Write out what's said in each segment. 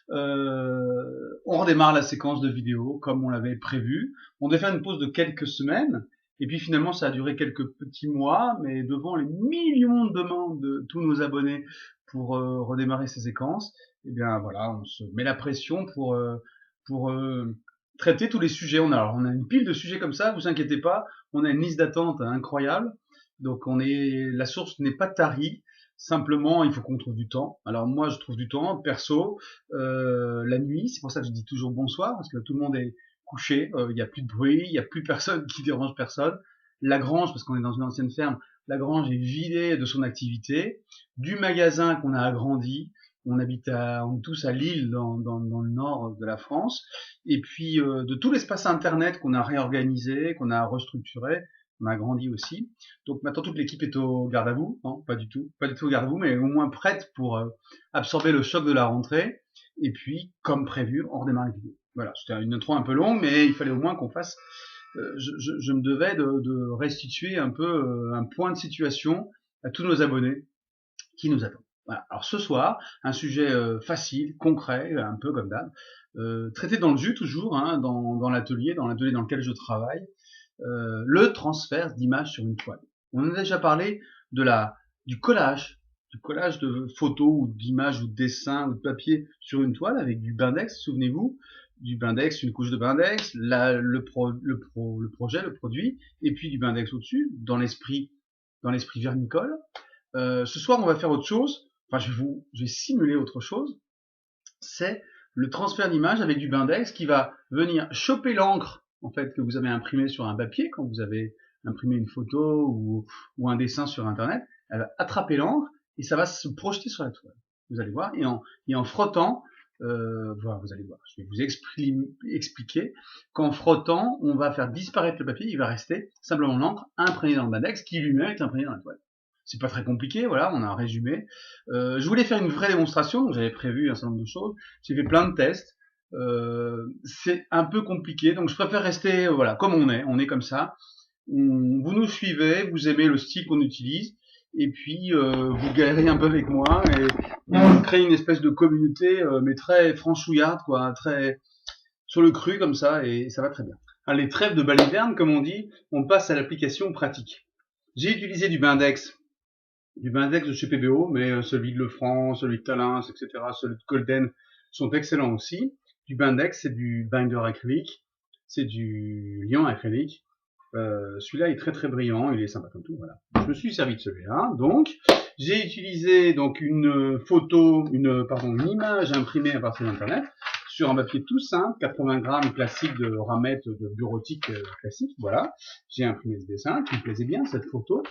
On redémarre la séquence de vidéo comme on l'avait prévu. On devait faire une pause de quelques semaines. Et puis finalement, ça a duré quelques petits mois, mais devant les millions de demandes de tous nos abonnés pour redémarrer ces séquences, eh bien voilà, on se met la pression pour traiter tous les sujets. On a une pile de sujets comme ça, vous inquiétez pas, on a une liste d'attente incroyable. Donc la source n'est pas tarie. Simplement, il faut qu'on trouve du temps. Alors moi, je trouve du temps, perso, la nuit. C'est pour ça que je dis toujours bonsoir, parce que tout le monde est couché. Il n'y a plus de bruit, il n'y a plus personne qui dérange personne. La grange, parce qu'on est dans une ancienne ferme, la grange est vidée de son activité. Du magasin qu'on a agrandi. On est tous à Lille, dans le nord de la France. Et puis de tout l'espace internet qu'on a réorganisé, qu'on a restructuré, on a agrandi aussi. Donc maintenant toute l'équipe est au garde à vous, non, pas du tout, pas du tout au garde à vous, mais au moins prête pour absorber le choc de la rentrée. Et puis, comme prévu, on redémarre les vidéos. Voilà, c'était une intro un peu longue, mais il fallait au moins qu'on fasse. Je me devais de restituer un peu un point de situation à tous nos abonnés qui nous attendent. Voilà. Alors ce soir, un sujet facile, concret, un peu comme d'hab, traité dans le jus toujours, hein, dans l'atelier dans lequel je travaille. Le transfert d'images sur une toile. On en a déjà parlé de du collage de photos ou d'images ou de dessins ou de papier sur une toile avec du bindex, souvenez-vous, du bindex, une couche de bindex, le projet, le produit, et puis du bindex au-dessus, dans l'esprit vernicole. Ce soir, on va faire autre chose. Enfin, je vais simuler autre chose. C'est le transfert d'image avec du bindex qui va venir choper l'encre en fait que vous avez imprimée sur un papier quand vous avez imprimé une photo ou un dessin sur internet. Elle va attraper l'encre et ça va se projeter sur la toile. Vous allez voir et en frottant, voilà, vous allez voir. Je vais vous expliquer qu'en frottant, on va faire disparaître le papier. Il va rester simplement l'encre imprégnée dans le bindex qui lui-même est imprégné dans la toile. C'est pas très compliqué, voilà, on a un résumé. Je voulais faire une vraie démonstration, donc j'avais prévu un certain nombre de choses. J'ai fait plein de tests. C'est un peu compliqué, donc je préfère rester voilà comme on est comme ça. Vous nous suivez, vous aimez le style qu'on utilise, et puis vous galérez un peu avec moi et on crée une espèce de communauté, mais très franchouillarde, quoi, très sur le cru comme ça, et ça va très bien. Allez, trêve de baliverne, comme on dit, on passe à l'application pratique. J'ai utilisé du bindex de chez PBO, mais celui de Lefranc, celui de Talens, etc., celui de Golden sont excellents aussi. Du bindex, c'est du binder acrylique, c'est du liant acrylique. Celui-là est très très brillant, il est sympa comme tout. Voilà. Je me suis servi de celui-là. Donc, j'ai utilisé donc une image imprimée à partir d'internet sur un papier tout simple, 80 grammes classique de ramette de bureautique classique. Voilà, j'ai imprimé ce dessin qui me plaisait bien, cette photo.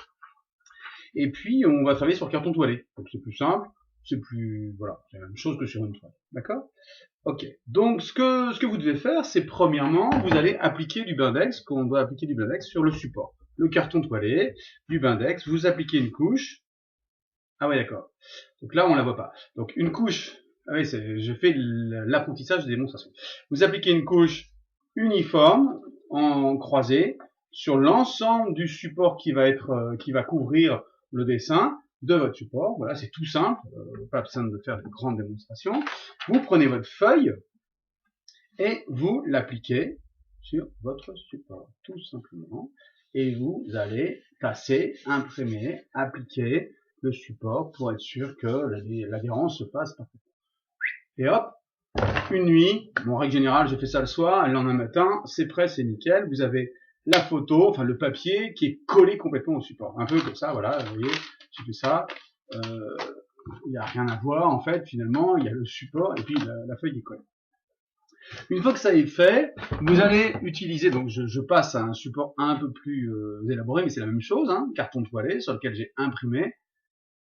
Et puis, on va travailler sur carton toilé. Donc, c'est plus simple, voilà, c'est la même chose que sur une toile. D'accord? Ok. Donc, ce que vous devez faire, c'est premièrement, vous allez appliquer du bindex, qu'on doit appliquer du bindex sur le support. Le carton toilé, du bindex, vous appliquez une couche. Ah ouais, d'accord. Donc là, on la voit pas. Donc, une couche, ah oui, je fais l'apprentissage des démonstrations. Vous appliquez une couche uniforme, en croisée, sur l'ensemble du support qui va couvrir le dessin de votre support. Voilà, c'est tout simple, pas besoin de faire de grandes démonstrations. Vous prenez votre feuille et vous l'appliquez sur votre support, tout simplement. Et vous allez passer, imprimer, appliquer le support pour être sûr que l'adhérence se passe parfaitement. Et hop, une nuit, bon, en règle générale, j'ai fait ça le soir, et le lendemain matin, c'est prêt, c'est nickel. Vous avez la photo, enfin le papier qui est collé complètement au support. Un peu comme ça, voilà, vous voyez, j'ai fait ça. Il n'y a rien à voir, en fait, finalement, il y a le support, et puis la feuille est collée. Une fois que ça est fait, vous allez utiliser, donc je passe à un support un peu plus élaboré, mais c'est la même chose, hein, carton toilé sur lequel j'ai imprimé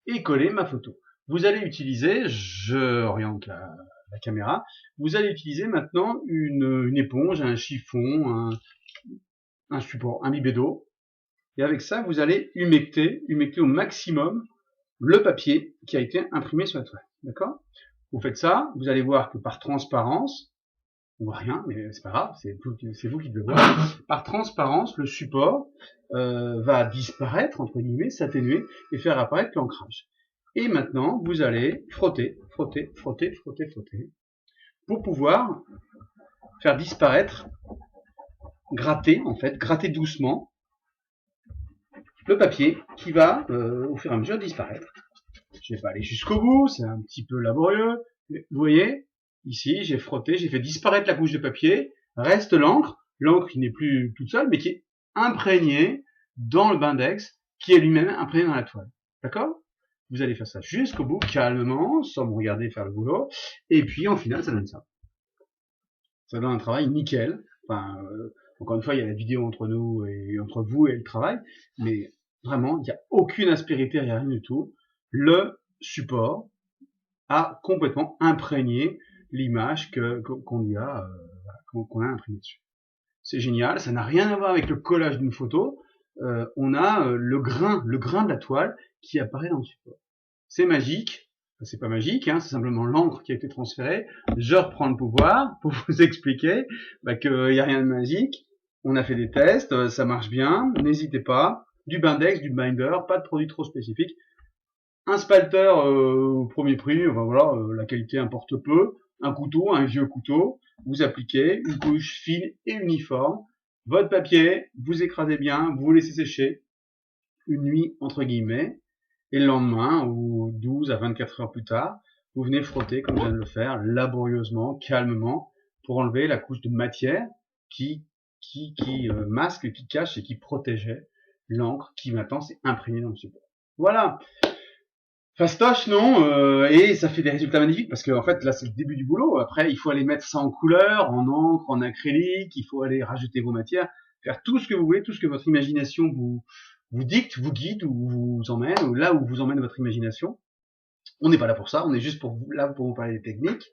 et collé ma photo. Vous allez utiliser, je oriente la caméra, vous allez utiliser maintenant une éponge, un chiffon, un support, un bibet d'eau, et avec ça, vous allez humecter au maximum le papier qui a été imprimé sur la toile. D'accord? Vous faites ça, vous allez voir que par transparence, on voit rien, mais c'est pas grave, c'est vous qui devez voir. Par transparence, le support va disparaître, entre guillemets, s'atténuer et faire apparaître l'ancrage. Et maintenant, vous allez frotter, frotter, frotter, frotter, frotter. pour pouvoir faire disparaître, gratter doucement le papier qui va au fur et à mesure disparaître. Je vais pas aller jusqu'au bout, c'est un petit peu laborieux, mais vous voyez, ici j'ai frotté, j'ai fait disparaître la couche de papier, reste l'encre qui n'est plus toute seule, mais qui est imprégnée dans le Bindex, qui est lui-même imprégné dans la toile. D'accord? Vous allez faire ça jusqu'au bout, calmement, sans me regarder faire le boulot, et puis en final ça donne ça. Ça donne un travail nickel. Enfin, encore une fois, il y a la vidéo entre nous et entre vous et le travail, mais vraiment, il n'y a aucune aspérité, il n'y a rien du tout. Le support a complètement imprégné l'image qu'on lui a qu'on a imprimée dessus. C'est génial, ça n'a rien à voir avec le collage d'une photo. On a le grain de la toile qui apparaît dans le support. C'est magique. C'est pas magique, hein, c'est simplement l'encre qui a été transférée. Je reprends le pouvoir pour vous expliquer qu'il n'y a rien de magique. On a fait des tests, ça marche bien. N'hésitez pas. Du Bindex, du binder, pas de produit trop spécifique. Un spalter au premier prix, enfin voilà, la qualité importe peu. Un couteau, un vieux couteau. Vous appliquez une couche fine et uniforme. Votre papier, vous écrasez bien, vous laissez sécher une nuit entre guillemets. Et le lendemain, ou 12 à 24 heures plus tard, vous venez frotter, comme je viens de le faire, laborieusement, calmement, pour enlever la couche de matière qui masque, qui cache et qui protégeait l'encre qui maintenant s'est imprimée dans le support. Voilà. Fastoche, non, et ça fait des résultats magnifiques parce que en fait là c'est le début du boulot. Après il faut aller mettre ça en couleur, en encre, en acrylique, il faut aller rajouter vos matières, faire tout ce que vous voulez, tout ce que votre imagination vous dicte, vous guide ou vous emmène, ou là où vous emmène votre imagination. On n'est pas là pour ça, on est juste là pour vous parler des techniques.